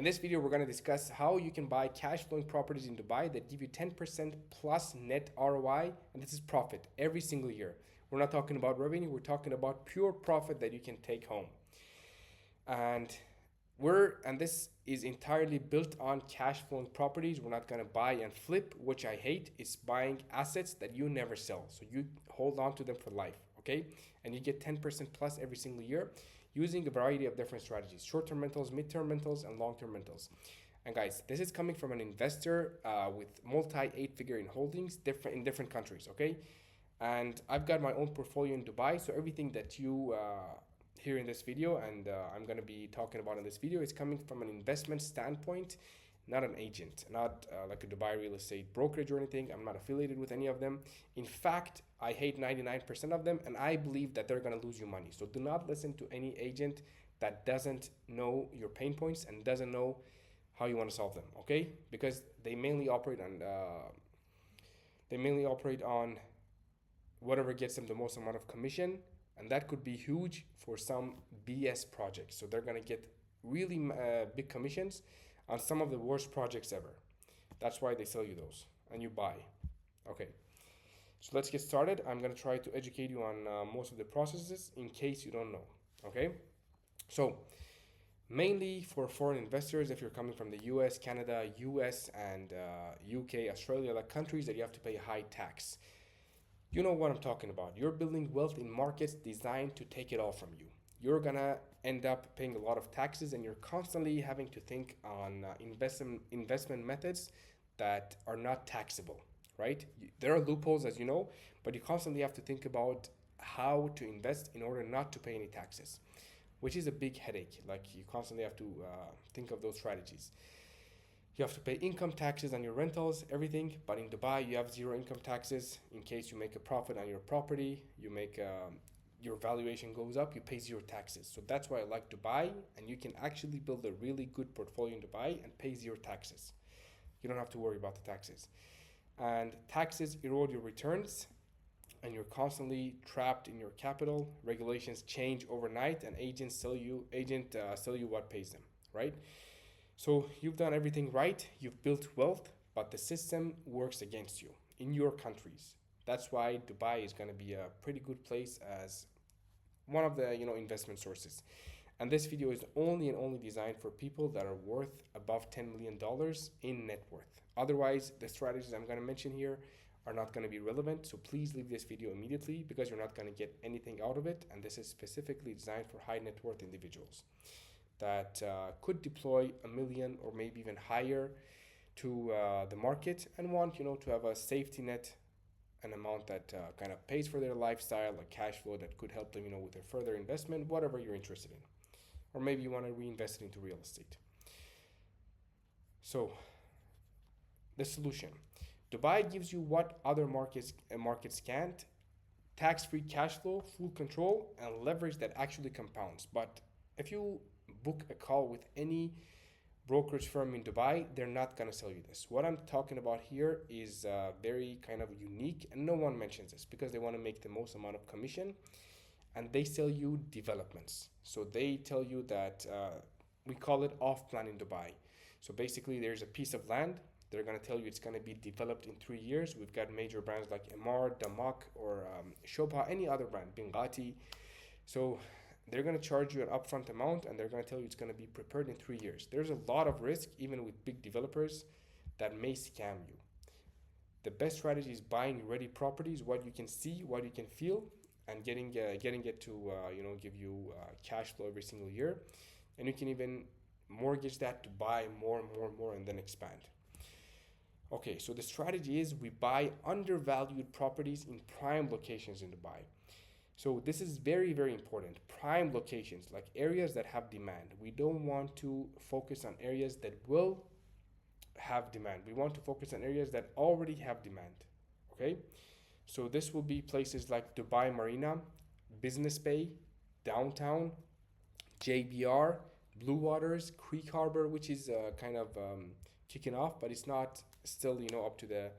In this video, we're going to discuss how you can buy cash flowing properties in Dubai that give you 10% plus net ROI, and this is profit every single year. We're not talking about revenue, we're talking about pure profit that you can take home. And this is entirely built on cash flowing properties. We're not going to buy and flip, which I hate. Is buying assets that you never sell. So you hold on to them for life, okay? And you get 10% plus every single year using a variety of different strategies: short-term rentals, mid-term rentals, and long-term rentals. And guys, this is coming from an investor with multi-8-figure in holdings in different countries, okay? And I've got my own portfolio in Dubai, so everything that you hear in this video and I'm going to be talking about in this video is coming from an investment standpoint, not an agent, not like a Dubai real estate brokerage or anything. I'm not affiliated with any of them. In fact, I hate 99% of them, and I believe that they're going to lose you money. So do not listen to any agent that doesn't know your pain points and doesn't know how you want to solve them, okay? Because they mainly operate on whatever gets them the most amount of commission, and that could be huge for some BS projects. So they're going to get really big commissions on some of the worst projects ever. That's why they sell you those and you buy. Okay, so let's get started. I'm going to try to educate you on most of the processes in case you don't know. Okay, so mainly for foreign investors, if you're coming from the US, Canada, US, and UK, Australia, like countries that you have to pay high tax. You know what I'm talking about. You're building wealth in markets designed to take it all from you. You're gonna end up paying a lot of taxes, and you're constantly having to think on investment methods that are not taxable, right? There are loopholes, as you know, but you constantly have to think about how to invest in order not to pay any taxes, which is a big headache. Like, you constantly have to think of those strategies. You have to pay income taxes on your rentals, everything. But in Dubai, you have zero income taxes. In case you make a profit on your property, you make your valuation goes up, you pay zero taxes. So that's why I like Dubai, and you can actually build a really good portfolio in Dubai and pay zero taxes. You don't have to worry about the taxes. And taxes erode your returns, and you're constantly trapped in your capital. Regulations change overnight, and agents sell you what pays them, right? So you've done everything right, you've built wealth, but the system works against you in your countries. That's why Dubai is going to be a pretty good place as one of the investment sources. And this video is only designed for people that are worth above $10 million in net worth. Otherwise, the strategies I'm going to mention here are not going to be relevant. So please leave this video immediately, because you're not going to get anything out of it. And this is specifically designed for high net worth individuals that could deploy $1 million or maybe even higher to the market and want to have a safety net, an amount that kind of pays for their lifestyle, a cash flow that could help them with their further investment, whatever you're interested in. Or maybe you want to reinvest it into real estate. So the solution: Dubai gives you what other markets can't: tax-free cash flow, full control, and leverage that actually compounds. But if you book a call with any brokerage firm in Dubai, they're not going to sell you this. What I'm talking about here is very kind of unique, and no one mentions this because they want to make the most amount of commission, and they sell you developments. So they tell you that we call it off-plan in Dubai. So basically, there's a piece of land. They're going to tell you it's going to be developed in 3 years. We've got major brands like Emar, Damak, or Shobha, any other brand, Bingati. So they're going to charge you an upfront amount, and they're going to tell you it's going to be prepared in 3 years. There's a lot of risk, even with big developers, that may scam you. The best strategy is buying ready properties, what you can see, what you can feel, and getting it to give you cash flow every single year. And you can even mortgage that to buy more, and then expand. Okay, so the strategy is we buy undervalued properties in prime locations in Dubai. So this is very, very important. Prime locations, like areas that have demand. We don't want to focus on areas that will have demand. We want to focus on areas that already have demand. Okay? So this will be places like Dubai Marina, Business Bay, Downtown, JBR, Blue Waters, Creek Harbor, which is kind of kicking off, but it's not still up to the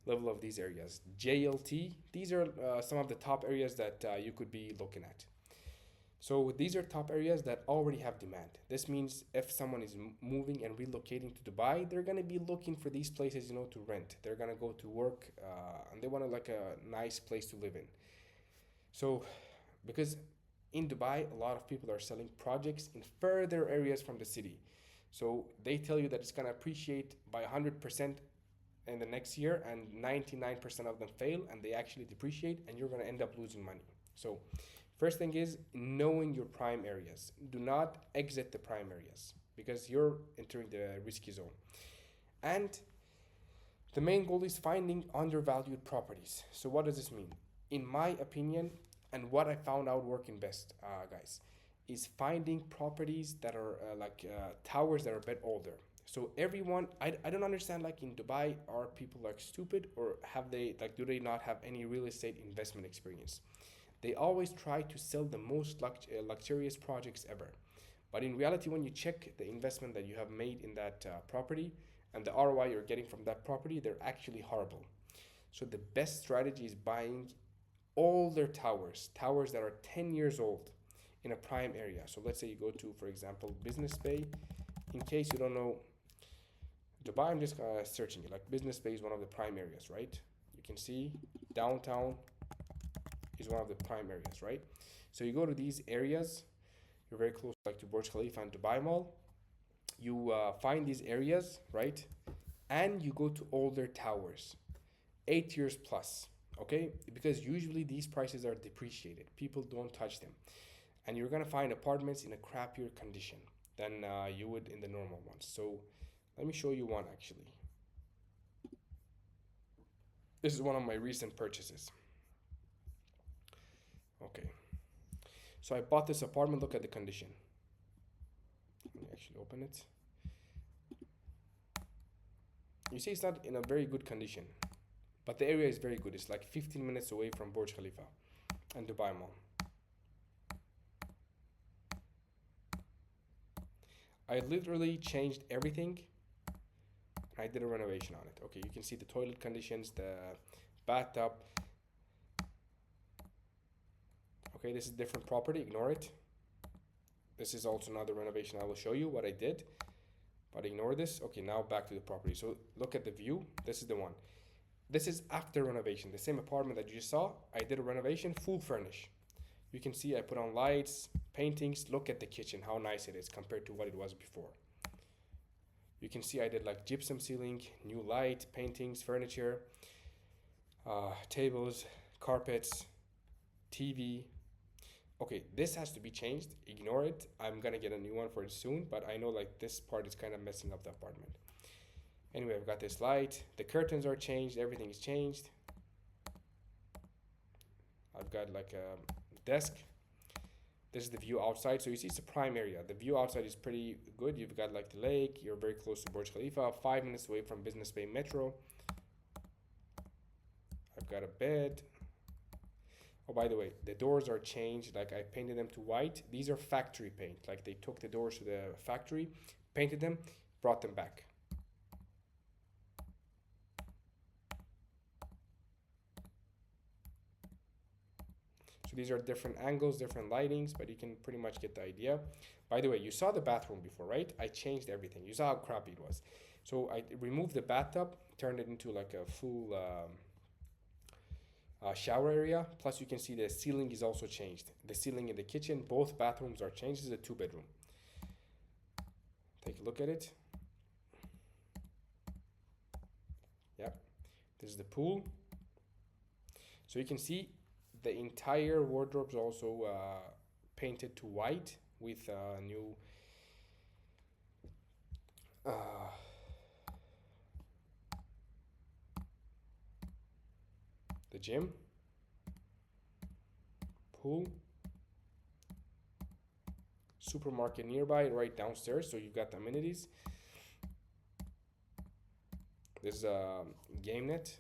level of these areas. JLT, these are some of the top areas that you could be looking at. So these are top areas that already have demand. This means if someone is moving and relocating to Dubai, they're gonna be looking for these places, to rent. They're gonna go to work, and they want like a nice place to live in. So, because in Dubai, a lot of people are selling projects in further areas from the city. So they tell you that it's gonna appreciate by 100% in the next year, and 99% of them fail, and they actually depreciate, and you're gonna end up losing money. So first thing is knowing your prime areas. Do not exit the prime areas because you're entering the risky zone. And the main goal is finding undervalued properties. So what does this mean? In my opinion, and what I found out working best, guys, is finding properties that are towers that are a bit older. So everyone, I don't understand, like in Dubai, are people like stupid, or have they, like, do they not have any real estate investment experience? They always try to sell the most luxurious projects ever. But in reality, when you check the investment that you have made in that property and the ROI you're getting from that property, they're actually horrible. So the best strategy is buying older towers that are 10 years old in a prime area. So let's say you go to, for example, Business Bay. In case you don't know Dubai, I'm just searching it. Like Business Bay is one of the prime areas, right? You can see downtown is one of the prime areas, right? So you go to these areas, you're very close like to Burj Khalifa and Dubai Mall. You find these areas, right? And you go to older towers, 8 years plus, okay? Because usually these prices are depreciated. People don't touch them. And you're gonna find apartments in a crappier condition than you would in the normal ones. So let me show you one actually. This is one of my recent purchases. Okay. So I bought this apartment. Look at the condition. Let me actually open it. You see, it's not in a very good condition, but the area is very good. It's like 15 minutes away from Burj Khalifa and Dubai Mall. I literally changed everything and I did a renovation on it. Okay, you can see the toilet conditions, the bathtub. Okay, this is different property, ignore it. This is also another renovation. I will show you what I did, but ignore this. Okay, now back to the property. So look at the view. This is the one. This is after renovation. The same apartment that you just saw, I did a renovation, full furnish. You can see I put on lights, paintings. Look at the kitchen, how nice it is compared to what it was before. You can see I did like gypsum ceiling, new light, paintings, furniture, tables, carpets, TV. Okay, this has to be changed. Ignore it. I'm gonna get a new one for it soon, but I know like this part is kind of messing up the apartment. Anyway, I've got this light. The curtains are changed. Everything is changed. I've got like a desk. This is the view outside. So you see it's a prime area. The view outside is pretty good. You've got like the lake. You're very close to Burj Khalifa, 5 minutes away from Business Bay Metro. I've got a bed. Oh, by the way, the doors are changed. Like I painted them to white. These are factory paint. Like they took the doors to the factory, painted them, brought them back. So these are different angles, different lightings, but you can pretty much get the idea. By the way, you saw the bathroom before, right? I changed everything. You saw how crappy it was. So I removed the bathtub, turned it into like a full shower area. Plus you can see the ceiling is also changed. The ceiling in the kitchen, both bathrooms are changed. This is a 2-bedroom. Take a look at it. Yep. This is the pool. So you can see the entire wardrobe is also painted to white with new the gym, pool, supermarket nearby, right downstairs. So you've got the amenities. There's a game net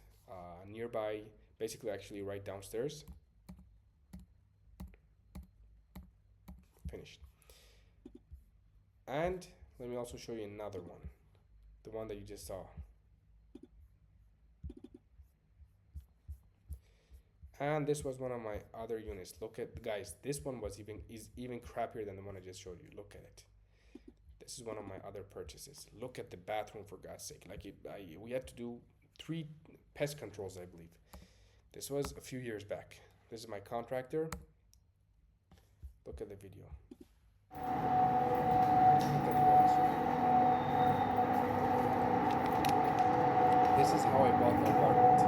nearby, basically actually right downstairs. Finished. And let me also show you another one, the one that you just saw. And this was one of my other units. Look at, guys, this one was even crappier than the one I just showed you. Look at it. This is one of my other purchases. Look at the bathroom, for God's sake. Like we had to do 3 pest controls, I believe. This was a few years back. This is my contractor. Look at the video. Look at the walls. This is how I bought the apartment.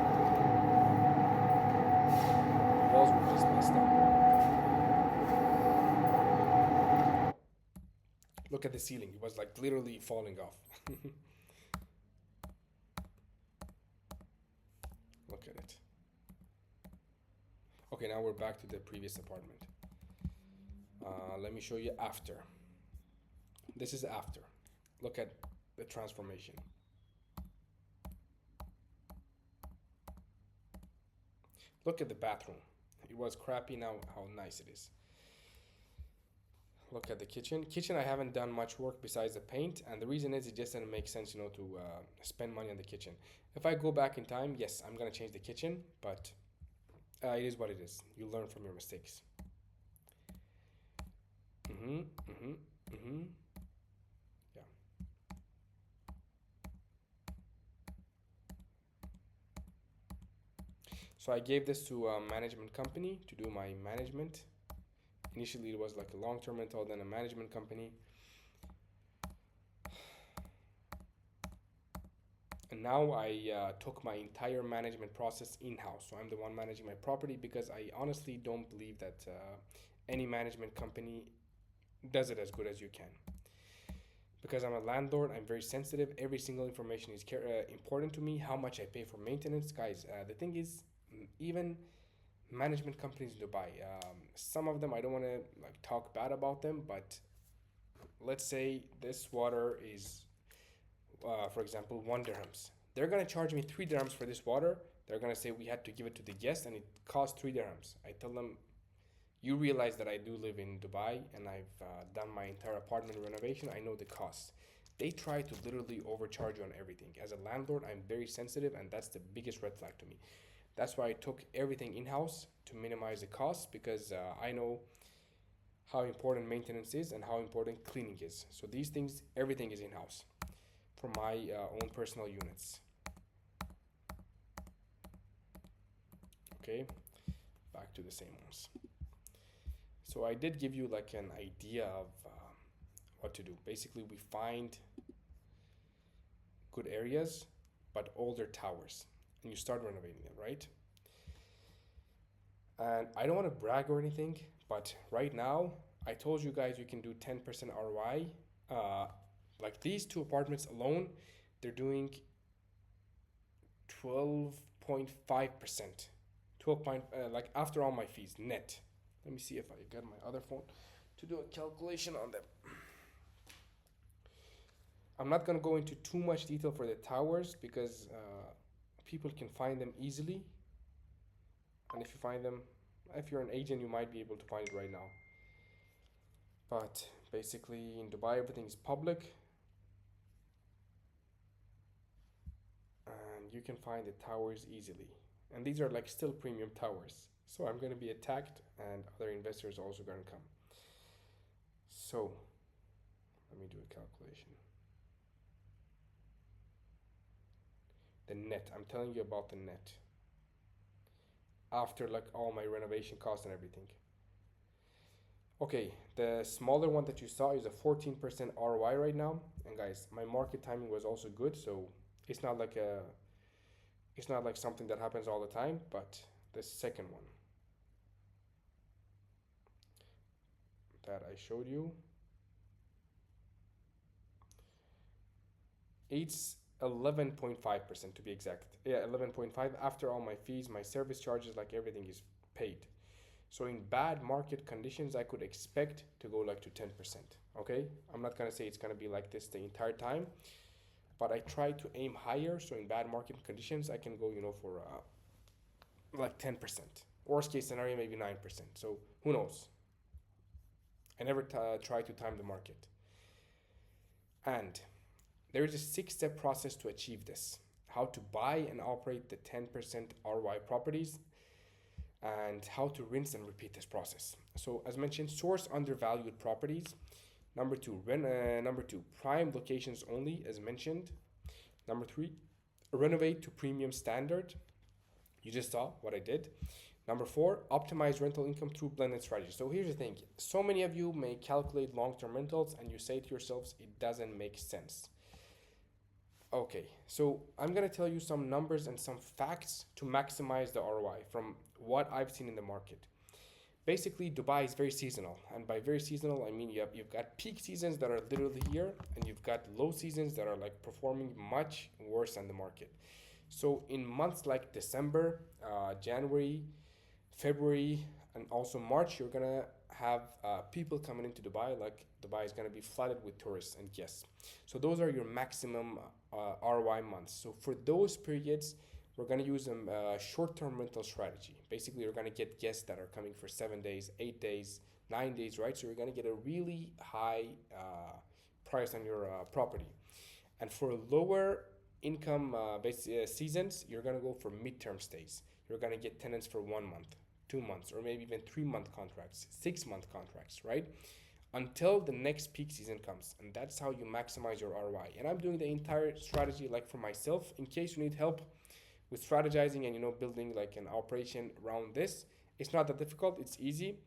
The walls were just messed up. Look at the ceiling. It was like literally falling off. Look at it. Okay, now we're back to the previous apartment. Let me show you after. This is after. Look at the transformation. Look at the bathroom. It was crappy, now how nice it is. Look at the kitchen. Kitchen, I haven't done much work besides the paint, and the reason is it just doesn't make sense, you know, to spend money on the kitchen. If I go back in time, yes, I'm gonna change the kitchen, but it is what it is. You learn from your mistakes. Yeah. So I gave this to a management company to do my management. Initially, it was like a long-term rental, then a management company. And now I took my entire management process in-house. So I'm the one managing my property because I honestly don't believe that any management company does it as good as you can. Because I'm a landlord, I'm very sensitive. Every single information is important to me. How much I pay for maintenance, guys. The thing is, even management companies in Dubai, some of them I don't want to like talk bad about them, but let's say this water is, for example, 1 dirhams. They're gonna charge me 3 dirhams for this water. They're gonna say we had to give it to the guest, and it cost 3 dirhams. I tell them, you realize that I do live in Dubai and I've done my entire apartment renovation. I know the costs. They try to literally overcharge you on everything. As a landlord, I'm very sensitive, and that's the biggest red flag to me. That's why I took everything in-house to minimize the costs, because I know how important maintenance is and how important cleaning is. So these things, everything is in-house for my own personal units. Okay, back to the same ones. So I did give you like an idea of what to do. Basically, we find good areas, but older towers, and you start renovating them, right? And I don't want to brag or anything, but right now, I told you guys you can do 10% ROI. Like these 2 apartments alone, they're doing 12.5%. 12 point, like after all my fees, net. Let me see if I got my other phone to do a calculation on them. I'm not gonna go into too much detail for the towers because people can find them easily. And if you find them, if you're an agent, you might be able to find it right now. But basically in Dubai, everything is public. And you can find the towers easily. And these are like still premium towers. So I'm going to be attacked, and other investors are also going to come. So let me do a calculation. The net, I'm telling you about the net. After like all my renovation costs and everything. Okay, the smaller one that you saw is a 14% ROI right now. And guys, my market timing was also good, so it's not like something that happens all the time, but the second one that I showed you, it's 11.5% to be exact. Yeah, 11.5 after all my fees, my service charges, like everything is paid. So in bad market conditions, I could expect to go like to 10%. Okay, I'm not gonna say it's gonna be like this the entire time, but I try to aim higher. So in bad market conditions, I can go, you know, for like 10%. Worst case scenario, maybe 9%. So who knows? I never try to time the market. And there is a 6-step process to achieve this. How to buy and operate the 10% ROI properties. and how to rinse and repeat this process. So as mentioned, source undervalued properties. Number two, prime locations only, as mentioned. Number three, renovate to premium standard. You just saw what I did. Number four, optimize rental income through blended strategy. So here's the thing. So many of you may calculate long-term rentals and you say to yourselves, it doesn't make sense. Okay, so I'm gonna tell you some numbers and some facts to maximize the ROI from what I've seen in the market. Basically, Dubai is very seasonal, and by very seasonal, I mean you've got peak seasons that are literally here, and you've got low seasons that are like performing much worse than the market. So in months like December, January, February, and also March, you're gonna have people coming into Dubai. Like Dubai is gonna be flooded with tourists and guests. So those are your maximum ROI months. So for those periods, we're gonna use a short-term rental strategy. Basically, you're gonna get guests that are coming for 7 days, 8 days, 9 days, right? So you're gonna get a really high price on your property. And for lower income seasons, you're gonna go for midterm stays. You're gonna get tenants for 1 month, 2 months, or maybe even 3 month contracts, 6 month contracts, right? Until the next peak season comes. And that's how you maximize your ROI. And I'm doing the entire strategy like for myself. In case you need help with strategizing and building like an operation around this, it's not that difficult, it's easy.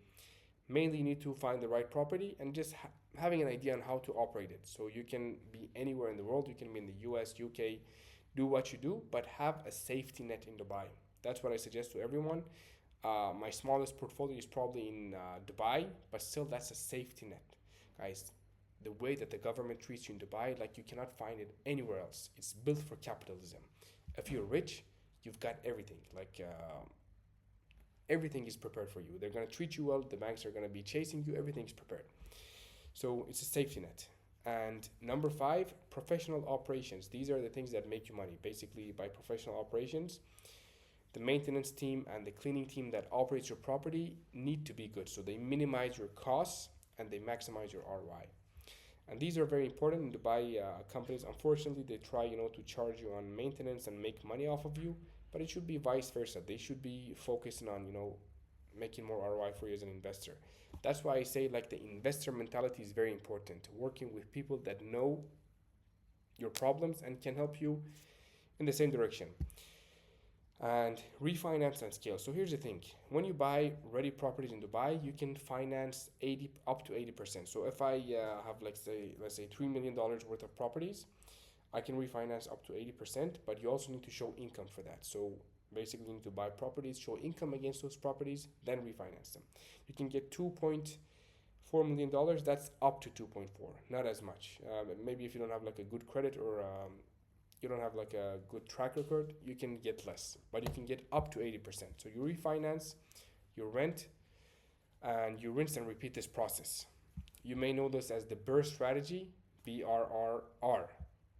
Mainly you need to find the right property and just having an idea on how to operate it. So you can be anywhere in the world, you can be in the US, UK, do what you do, but have a safety net in Dubai. That's what I suggest to everyone. My smallest portfolio is probably in Dubai, but still that's a safety net. Guys, the way that the government treats you in Dubai, like you cannot find it anywhere else. It's built for capitalism. If you're rich, you've got everything. Like everything is prepared for you. They're gonna treat you well. The banks are gonna be chasing you. Everything's prepared. So it's a safety net. And number five, professional operations. These are the things that make you money. Basically, by professional operations, the maintenance team and the cleaning team that operates your property need to be good. So they minimize your costs and they maximize your ROI. And these are very important in Dubai companies. Unfortunately, they try, to charge you on maintenance and make money off of you, but it should be vice versa. They should be focusing on, making more ROI for you as an investor. That's why I say like the investor mentality is very important. Working with people that know your problems and can help you in the same direction. And refinance and scale. So here's the thing: when you buy ready properties in Dubai, you can finance 80 up to 80%. So if I have let's say $3 million worth of properties, I can refinance up to 80%. But you also need to show income for that. So basically, you need to buy properties, show income against those properties, then refinance them. You can get $2.4 million. That's up to 2.4, not as much. Maybe if you don't have like a good credit or you don't have like a good track record, you can get less, but you can get up to 80%. So you refinance, you rent, and you rinse and repeat this process. You may know this as the BRRRR strategy, BRRR,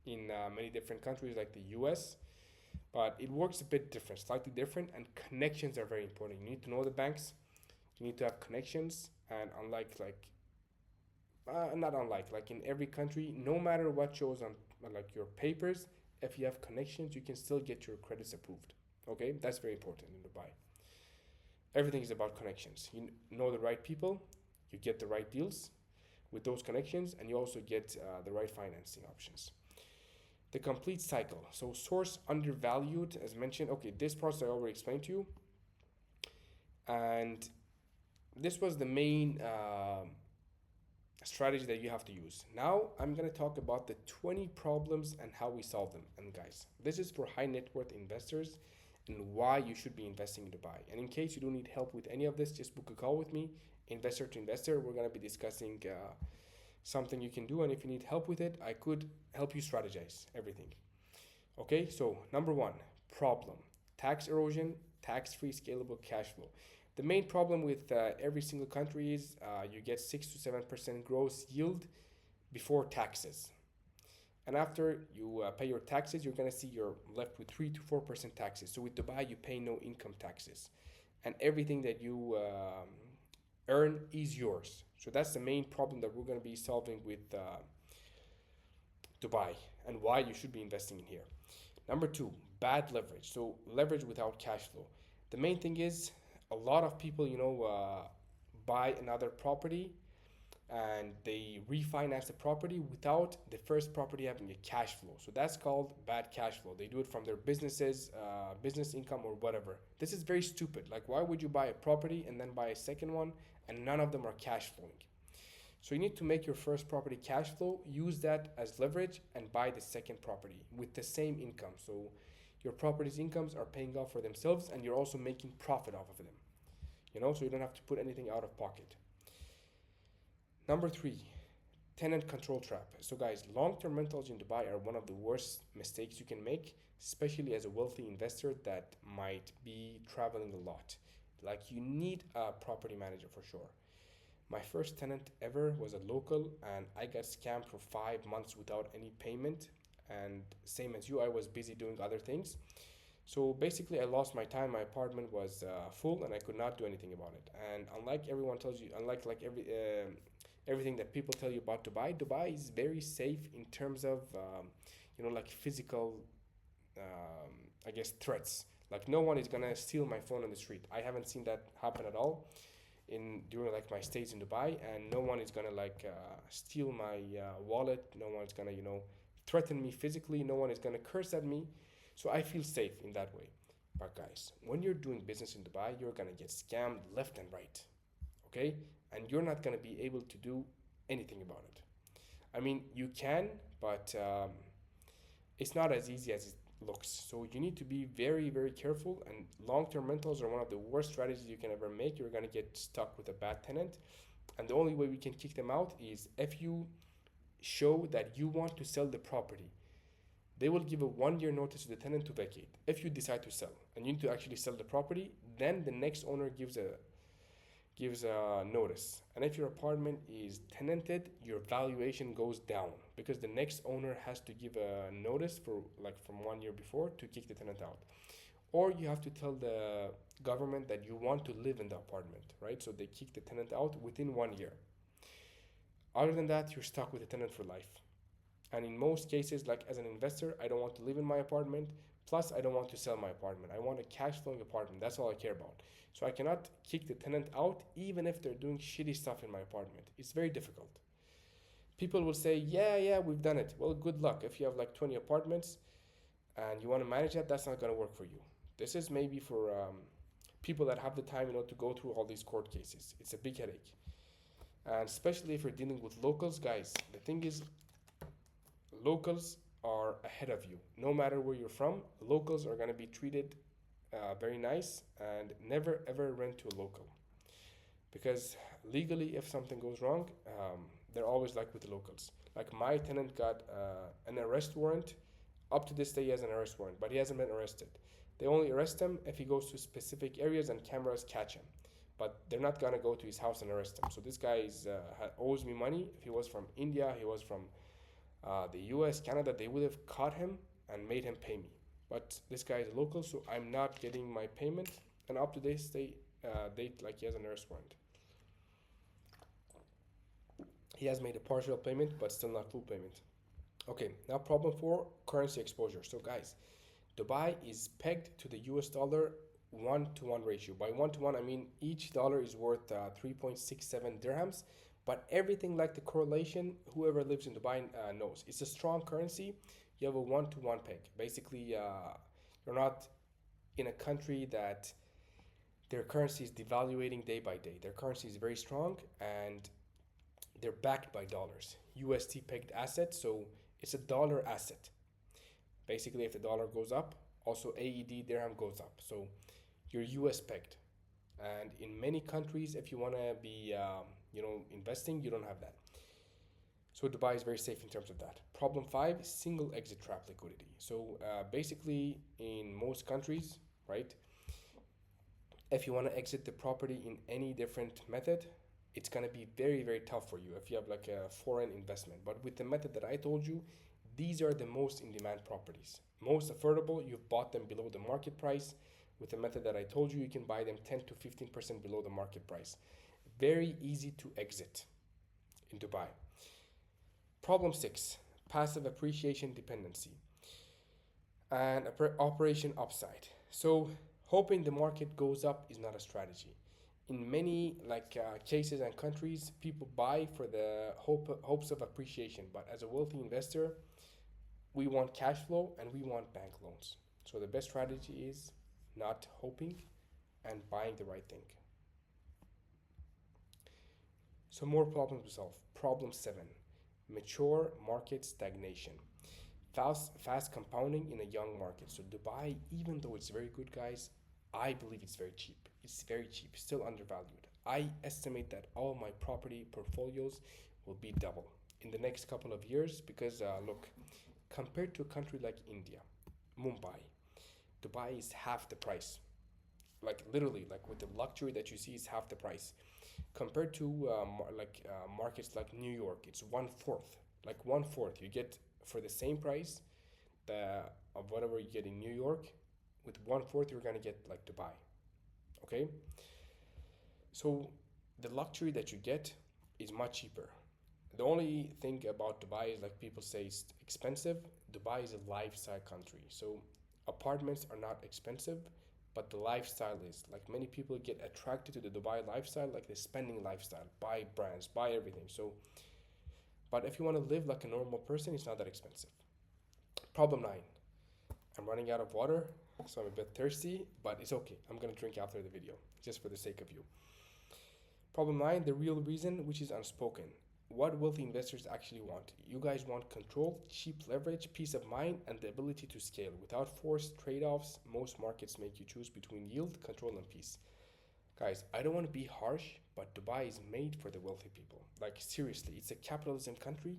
in many different countries like the US, but it works a bit different, slightly different, and connections are very important. You need to know the banks, you need to have connections, and not unlike, like in every country, no matter what shows on like your papers, if you have connections, you can still get your credits approved. Okay, that's very important in Dubai. Everything is about connections. You know the right people, you get the right deals with those connections, and you also get the right financing options. The complete cycle. So source undervalued, as mentioned. Okay, this process I already explained to you, and this was the main strategy that you have to use. Now I'm going to talk about the 20 problems and how we solve them. And guys, this is for high net worth investors and why you should be investing in Dubai. And in case you don't need help with any of this, just book a call with me, investor to investor. We're going to be discussing something you can do, and if you need help with it, I could help you strategize everything. Okay, so number one problem: tax erosion, tax-free scalable cash flow. The main problem with every single country is you get 6 to 7% gross yield before taxes. And after you pay your taxes, you're going to see you're left with 3 to 4% taxes. So with Dubai, you pay no income taxes. And everything that you earn is yours. So that's the main problem that we're going to be solving with Dubai and why you should be investing in here. Number two, bad leverage. So leverage without cash flow. The main thing is, a lot of people, buy another property and they refinance the property without the first property having a cash flow. So that's called bad cash flow. They do it from their businesses, business income or whatever. This is very stupid. Like, why would you buy a property and then buy a second one and none of them are cash flowing? So you need to make your first property cash flow, use that as leverage, and buy the second property with the same income. So your property's incomes are paying off for themselves and you're also making profit off of them. So you don't have to put anything out of pocket. Number three, tenant control trap. So guys, long-term rentals in Dubai are one of the worst mistakes you can make, especially as a wealthy investor that might be traveling a lot. Like, you need a property manager for sure. My first tenant ever was a local and I got scammed for 5 months without any payment. And same as you, I was busy doing other things. So basically, I lost my time. My apartment was full and I could not do anything about it. And unlike everyone tells you, unlike like everything that people tell you about Dubai, Dubai is very safe in terms of, like physical, I guess, threats. Like, no one is gonna steal my phone on the street. I haven't seen that happen at all during like my stays in Dubai, and no one is gonna like steal my wallet. No one is gonna threaten me physically. No one is gonna curse at me. So I feel safe in that way. But guys, when you're doing business in Dubai, you're gonna get scammed left and right. Okay, and you're not gonna be able to do anything about it. I mean, you can, but it's not as easy as it looks. So you need to be very, very careful. And long-term rentals are one of the worst strategies you can ever make. You're gonna get stuck with a bad tenant, and the only way we can kick them out is if you show that you want to sell the property. They will give a 1 year notice to the tenant to vacate. If you decide to sell and you need to actually sell the property, then the next owner gives a notice. And if your apartment is tenanted, your valuation goes down because the next owner has to give a notice for like from 1 year before to kick the tenant out. Or you have to tell the government that you want to live in the apartment, right? So they kick the tenant out within 1 year. Other than that, you're stuck with the tenant for life. And in most cases, like as an investor, I don't want to live in my apartment. Plus, I don't want to sell my apartment. I want a cash flowing apartment. That's all I care about. So I cannot kick the tenant out even if they're doing shitty stuff in my apartment. It's very difficult. People will say, yeah, we've done it. Well, good luck. If you have like 20 apartments and you want to manage that, that's not going to work for you. This is maybe for people that have the time, to go through all these court cases. It's a big headache. And especially if you're dealing with locals, guys, the thing is, locals are ahead of you. No matter where you're from, locals are going to be treated very nice, and never ever rent to a local. Because legally, if something goes wrong, they're always like with the locals. Like, my tenant got an arrest warrant. Up to this day, he has an arrest warrant, but he hasn't been arrested. They only arrest him if he goes to specific areas and cameras catch him. But they're not gonna go to his house and arrest him. So this guy owes me money. If he was from India, he was from the US, Canada, they would have caught him and made him pay me. But this guy is local, so I'm not getting my payment. And up to this date, like, he has an arrest warrant. He has made a partial payment, but still not full payment. Okay, now problem 4, currency exposure. So guys, Dubai is pegged to the US dollar 1-to-1 ratio. By 1-to-1, I mean each dollar is worth 3.67 dirhams. But everything like the correlation, whoever lives in Dubai knows. It's a strong currency. You have a 1-to-1 peg. Basically, you're not in a country that their currency is devaluating day by day. Their currency is very strong and they're backed by dollars. USD pegged asset, so it's a dollar asset. Basically, if the dollar goes up, also AED dirham goes up. So you're US pegged. And in many countries, if you want to be investing, you don't have that. So Dubai is very safe in terms of that. Problem 5, single exit trap liquidity. So basically, in most countries, right, if you want to exit the property in any different method, it's going to be very, very tough for you if you have like a foreign investment. But with the method that I told you, these are the most in demand properties. Most affordable, you've bought them below the market price. With the method that I told you, you can buy them 10 to 15% below the market price. Very easy to exit in Dubai. Problem 6, passive appreciation dependency and operation upside. So Hoping the market goes up is not a strategy. In many cases and countries, people buy for the hopes of appreciation. But as a wealthy investor, we want cash flow and we want bank loans. So the best strategy is not hoping and buying the right thing. So more problems to solve. Problem 7. Mature market stagnation. Fast compounding in a young market. So Dubai, even though it's very good, guys, I believe it's very cheap. It's very cheap, still undervalued. I estimate that all my property portfolios will be double in the next couple of years because look, compared to a country like India, Mumbai, Dubai is half the price. Like literally, like with the luxury that you see is half the price. Compared to markets like New York, it's one fourth. Like one fourth, you get for the same price the of whatever you get in New York. With one fourth, you're gonna get like Dubai. Okay, so the luxury that you get is much cheaper. The only thing about Dubai is like people say it's expensive. Dubai is a lifestyle country, so apartments are not expensive, but the lifestyle is like many people get attracted to the Dubai lifestyle, like the spending lifestyle, buy brands, buy everything. So, but if you want to live like a normal person, it's not that expensive. Problem 9. I'm running out of water, so I'm a bit thirsty, but it's okay. I'm gonna drink after the video, just for the sake of you. Problem 9, the real reason, which is unspoken. What wealthy investors actually want. You guys want control, cheap leverage, peace of mind, and the ability to scale. Without forced trade offs, most markets make you choose between yield, control, and peace. Guys, I don't want to be harsh, but Dubai is made for the wealthy people. Like, seriously, it's a capitalism country.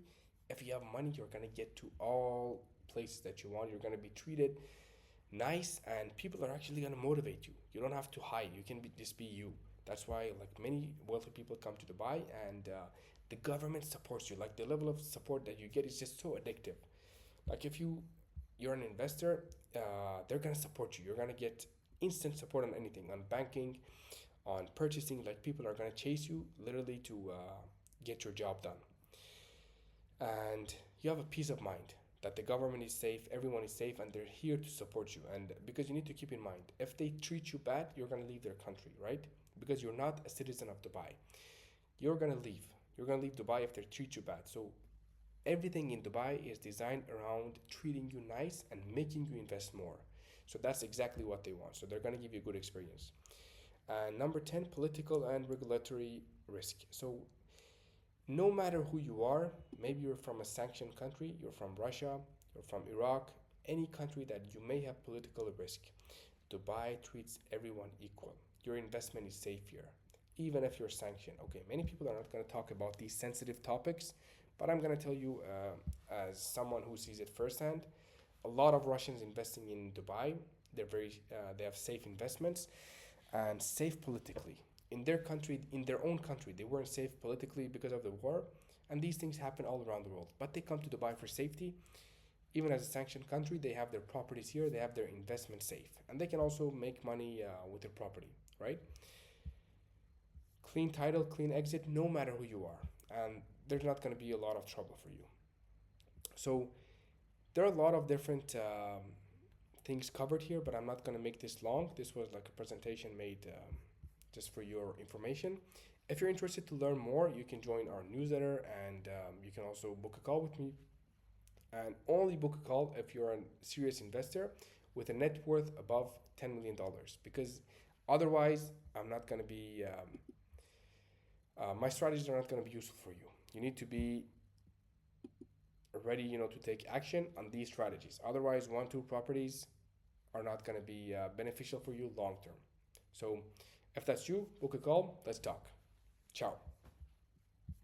If you have money, you're going to get to all places that you want. You're going to be treated nice, and people are actually going to motivate you. You don't have to hide. You can just be you. That's why like many wealthy people come to Dubai, and the government supports you. Like the level of support that you get is just so addictive. Like if you're an investor, they're gonna support you. You're gonna get instant support on anything, on banking, on purchasing. Like people are gonna chase you literally to get your job done, and you have a peace of mind that the government is safe, everyone is safe, and they're here to support you. And because you need to keep in mind, if they treat you bad, you're gonna leave their country, right? Because you're not a citizen of Dubai. You're gonna leave. You're gonna leave Dubai if they treat you bad. So everything in Dubai is designed around treating you nice and making you invest more. So that's exactly what they want. So they're gonna give you a good experience. And number 10, political and regulatory risk. So no matter who you are, maybe you're from a sanctioned country, you're from Russia, you're from Iraq, any country that you may have political risk, Dubai treats everyone equal. Your investment is safe here, even if you're sanctioned. Okay, many people are not going to talk about these sensitive topics, but I'm going to tell you, as someone who sees it firsthand, a lot of Russians investing in Dubai. They have safe investments and safe politically. In their own country, they weren't safe politically because of the war, and these things happen all around the world. But they come to Dubai for safety. Even as a sanctioned country, they have their properties here, they have their investment safe, and they can also make money with their property, right? Clean title, clean exit, no matter who you are, and there's not going to be a lot of trouble for you. So there are a lot of different things covered here, but I'm not going to make this long. This was like a presentation made just for your information. If you're interested to learn more, you can join our newsletter, and you can also book a call with me. And only book a call if you're a serious investor with a net worth above $10 million, because otherwise I'm not going to be my strategies are not going to be useful for you. You need to be ready, to take action on these strategies. Otherwise, 1 2 properties are not going to be beneficial for you long term. So if that's you, book a call. Let's talk. Ciao.